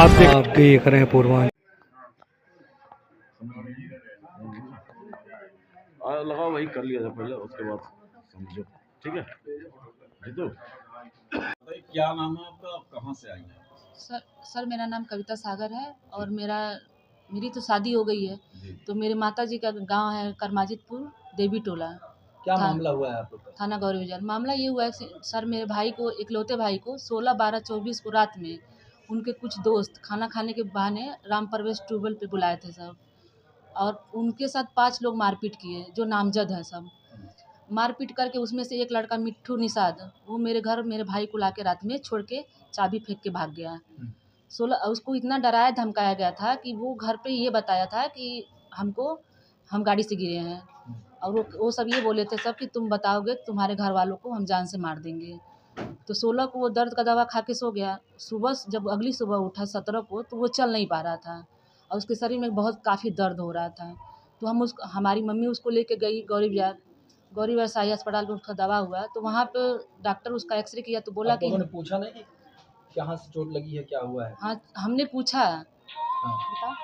आप देख रहे हैं पूर्वांचल। लगाओ, वही कर लिया था पहले, उसके बाद समझो। ठीक है जीतू, बताइए क्या नाम है आपका, आप कहाँ से आई हैं? सर मेरा नाम कविता सागर है और मेरी तो शादी हो गई है। तो मेरे माता जी का गांव है करमाजितपुर देवी टोला। क्या मामला हुआ है आप लोग का? थाना गौरी बाजार। मामला ये हुआ है सर, मेरे भाई को, इकलौते भाई को 16/12/24 को रात में उनके कुछ दोस्त खाना खाने के बहाने राम प्रवेश ट्यूबवेल पे बुलाए थे सब, और उनके साथ 5 लोग मारपीट किए जो नामजद हैं सब। मारपीट करके उसमें से एक लड़का मिट्ठू निषाद, वो मेरे घर मेरे भाई को लाके रात में छोड़ के चाबी फेंक के भाग गया। 16 उसको इतना डराया धमकाया गया था कि वो घर पे ये बताया था कि हम गाड़ी से गिरे हैं, और वो सब ये बोले थे सब कि तुम बताओगे तुम्हारे घर वालों को हम जान से मार देंगे। तो 16 को वो दर्द का दवा खा के सो गया। सुबह जब अगली सुबह उठा 17 को, तो वो चल नहीं पा रहा था और उसके शरीर में बहुत काफ़ी दर्द हो रहा था। तो हमारी मम्मी उसको लेके गई गौरी बाजार शाही अस्पताल में। उसका दवा हुआ तो वहाँ पे डॉक्टर उसका एक्सरे किया तो बोला कि पूछा नहीं कि कहाँ से चोट लगी है, क्या हुआ है? हाँ, हमने पूछा।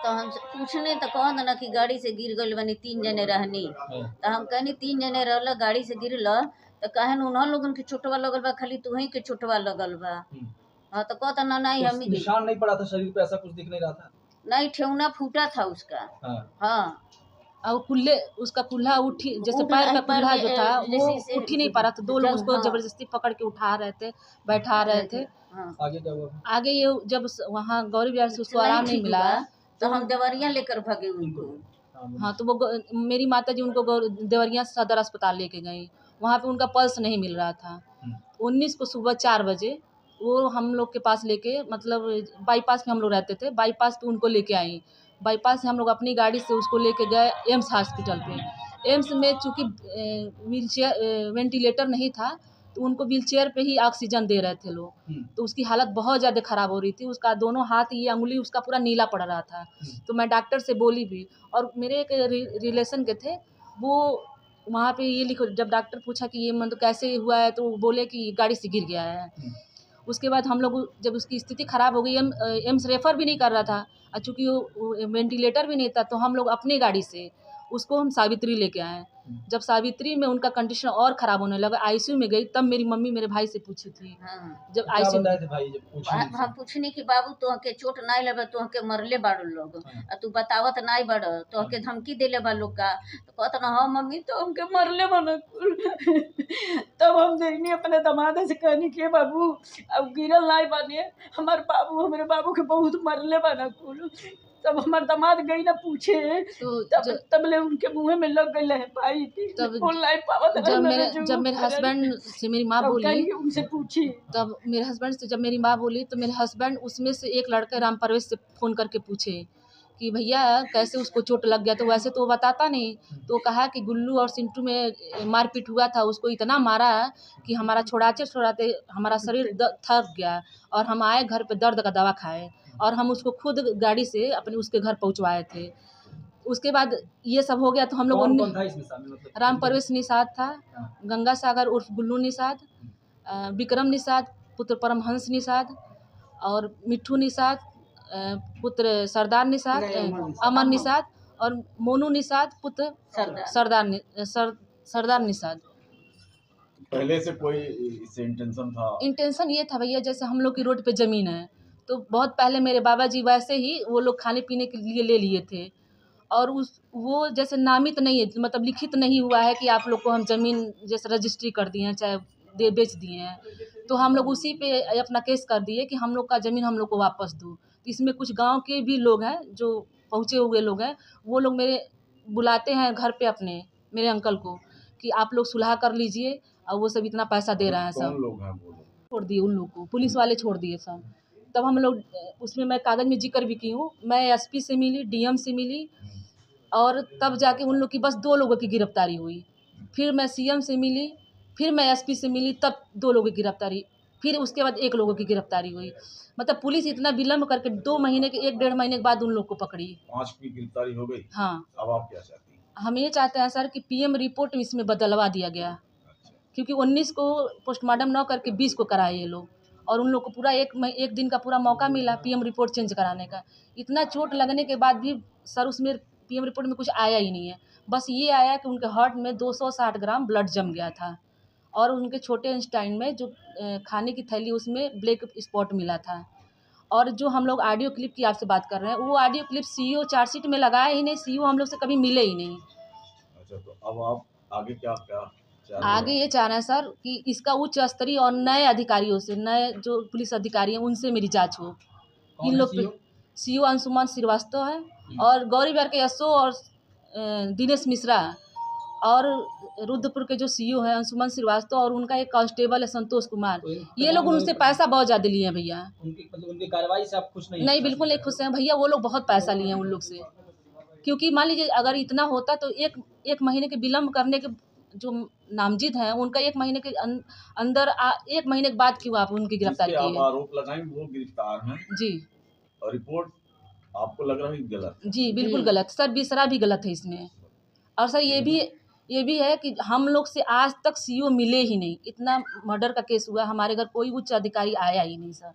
तो हम पूछने तो कहन ना कि गाड़ी से गिर गई बनी, 3 जने रहनी। तो हम कहनी 3 जने रहल, गाड़ी से गिरल तो कहन उन्हों लोगन के चोटवा लगल बा, खाली तुही के चोटवा लगल बा। हाँ तो कहता ना नहीं हम निशान नहीं पड़ा था शरीर पे, ऐसा कुछ दिख नहीं रहा था? नहीं, ठेहुना फूटा था उसका। हाँ और उसका कुल्हा उठी, जैसे पैर का कुल्हा जो था वो उठ ही नहीं पा रहा था। 2 लोग उसको जबरदस्ती पकड़ के उठा रहे थे, बैठा रहे थे। आगे क्या हुआ? आगे ये जब वहाँ गौरी बाजार से उसको आराम नहीं मिला तो हम देवरिया लेकर भागे उनको। हाँ तो वो मेरी माता जी उनको देवरिया सदर अस्पताल लेके गई। वहाँ पे उनका पल्स नहीं मिल रहा था। 19 को सुबह 4 बजे वो हम लोग के पास लेके, मतलब बाईपास में हम लोग रहते थे, बाईपास पे उनको लेके आई। बाईपास से हम लोग अपनी गाड़ी से उसको लेके गए एम्स हॉस्पिटल पे। एम्स में चूँकि व्हीलचेयर वेंटिलेटर नहीं था तो उनको व्हीलचेयर पे ही ऑक्सीजन दे रहे थे लोग। तो उसकी हालत बहुत ज़्यादा ख़राब हो रही थी। उसका दोनों हाथ, ये अंगुली उसका पूरा नीला पड़ रहा था। तो मैं डॉक्टर से बोली भी, और मेरे एक रिलेशन के थे, वो वहाँ पे ये लिखो, जब डॉक्टर पूछा कि ये मतलब कैसे हुआ है तो वो बोले कि गाड़ी से गिर गया है। उसके बाद हम लोग, जब उसकी स्थिति ख़राब हो गई, एम्स रेफ़र भी नहीं कर रहा था और चूँकि वो वेंटिलेटर भी नहीं था, तो हम लोग अपनी गाड़ी से उसको हम सावित्री लेके आए। जब सावित्री में उनका कंडीशन और ख़राब होने लगा, आईसीयू में गई, तब मेरी मम्मी मेरे भाई से पूछी थी। जब आईसीयू में हम पूछनी कि बाबू तोहके चोट नहीं लगे, तोहके मरले बाड़ो लोग, तू बतावत नहीं बड़, तोहके धमकी देले बा लोग का। तो कहता ना हाँ मम्मी तो हमके मरले बना। तब हम देखनी अपने दमाद से कहनी कि बाबू अब गिरल नहीं बने, हमारे बाबू के बहुत मरले बना कुल। तब हमारे दामाद गई ना पूछे, तो तब ले उनके मुँह में लग गई है पाई थी। तब जब मेरे हस्बैंड से मेरी माँ बोली, उनसे पूछी, तब मेरे हस्बैंड से जब मेरी माँ बोली तो मेरे हस्बैंड उसमें से एक लड़के राम प्रवेश से फ़ोन करके पूछे कि भैया कैसे उसको चोट लग गया। तो वैसे तो वो बताता नहीं, तो कहा कि गुल्लू और सिंटू में मारपीट हुआ था, उसको इतना मारा कि हमारा छोड़ाते हमारा शरीर थक गया, और हम आए घर पे दर्द का दवा खाए, और हम उसको खुद गाड़ी से अपने उसके घर पहुंचवाए थे। उसके बाद ये सब हो गया तो हम लोग कौन था इसमें शामिल? मतलब राम प्रवेश निषाद था, गंगा सागर उर्फ गुल्लू निषाद, विक्रम निषाद पुत्र परमहंस निषाद, और मिट्ठू निषाद पुत्र सरदार निषाद, अमर निषाद, और मोनू निषाद पुत्र सरदार निषाद। पहले से कोई इससे इंटेंशन ये था भैया, जैसे हम लोग की रोड पे ज़मीन है तो बहुत पहले मेरे बाबा जी वैसे ही वो लोग खाने पीने के लिए ले लिए थे, और वो जैसे नामित नहीं है, मतलब लिखित नहीं हुआ है कि आप लोग को हम ज़मीन जैसे रजिस्ट्री कर दिए हैं चाहे बेच दिए हैं, तो हम लोग उसी पे अपना केस कर दिए कि हम लोग का ज़मीन हम लोग को वापस दो। तो इसमें कुछ गांव के भी लोग हैं जो पहुँचे हुए लोग हैं, वो लोग मेरे बुलाते हैं घर पे अपने मेरे अंकल को कि आप लोग सुलह कर लीजिए, और वो सब इतना पैसा दे रहे हैं। सब लोग हैं वो लोग छोड़ दिए, उन लोग को पुलिस वाले छोड़ दिए सब। तब हम लोग उसमें मैं कागज़ में जिक्र भी की हूँ, मैं एसपी से मिली, डीएम से मिली, और तब जाके उन लोग की बस 2 लोगों की गिरफ्तारी हुई। फिर मैं सीएम से मिली, फिर मैं एसपी से मिली, तब 2 लोगों की गिरफ्तारी, फिर उसके बाद 1 लोगों की गिरफ्तारी हुई। मतलब पुलिस इतना विलम्ब करके 2 महीने के 1 डेढ़ महीने के बाद उन लोग को पकड़ी। 5 की गिरफ्तारी हो गई। हाँ, अब आप क्या चाहती हैं? हम ये चाहते हैं सर कि पीएम रिपोर्ट इसमें बदलवा दिया गया, क्योंकि 19 को पोस्टमार्टम न करके 20 को कराए ये लोग, और उन लोग को पूरा एक दिन का पूरा मौका मिला पीएम रिपोर्ट चेंज कराने का। इतना चोट लगने के बाद भी सर उसमें पीएम रिपोर्ट में कुछ आया ही नहीं है। बस ये आया कि उनके हार्ट में 260 ग्राम ब्लड जम गया था और उनके छोटे इंस्टाइन में जो खाने की थैली उसमें ब्लैक स्पॉट मिला था। और जो हम लोग ऑडियो क्लिप की आपसे बात कर रहे हैं, वो ऑडियो क्लिप सीईओ चार्जशीट में लगाया ही नहीं, सीईओ हम लोग से कभी मिले ही नहीं। अच्छा, तो अब आप आगे क्या क्या चाह रहे आगे हैं? ये चाह रहे हैं सर कि इसका उच्च स्तरीय और नए अधिकारियों से, नए जो पुलिस अधिकारी हैं उनसे मेरी जांच हो। कौन इन है लोग पे CEO? सीईओ अंशुमान श्रीवास्तव है और गौरी बिहार के एसओ और दिनेश मिश्रा और रुद्रपुर के जो सीईओ हैं अंशुमान श्रीवास्तव और उनका एक कांस्टेबल है संतोष कुमार। तो इन ये लोग तमाम उनसे लोगों पैसा बहुत ज़्यादा लिए हैं भैया। उनकी मतलब उनकी कार्रवाई से आप खुश नहीं हैं? नहीं, बिल्कुल नहीं खुश हैं भैया। वो लोग बहुत पैसा लिए हैं उन लोग से, क्योंकि मान लीजिए अगर इतना होता तो एक महीने के विलम्ब करने के जो नामजद हैं उनका 1 महीने के अंदर 1 महीने के बाद क्यों आप उनकी गिरफ्तारी जिसपे आप किए? आरोप लगाएंगे वो गिरफ्तार हैं जी और रिपोर्ट आपको लग रहा है कि गलत है। जी बिल्कुल गलत सर, बिसरा भी गलत है इसमें। और सर ये भी है कि हम लोग से आज तक सीईओ मिले ही नहीं। इतना मर्डर का केस हुआ, हमारे घर कोई उच्च अधिकारी आया ही नहीं सर।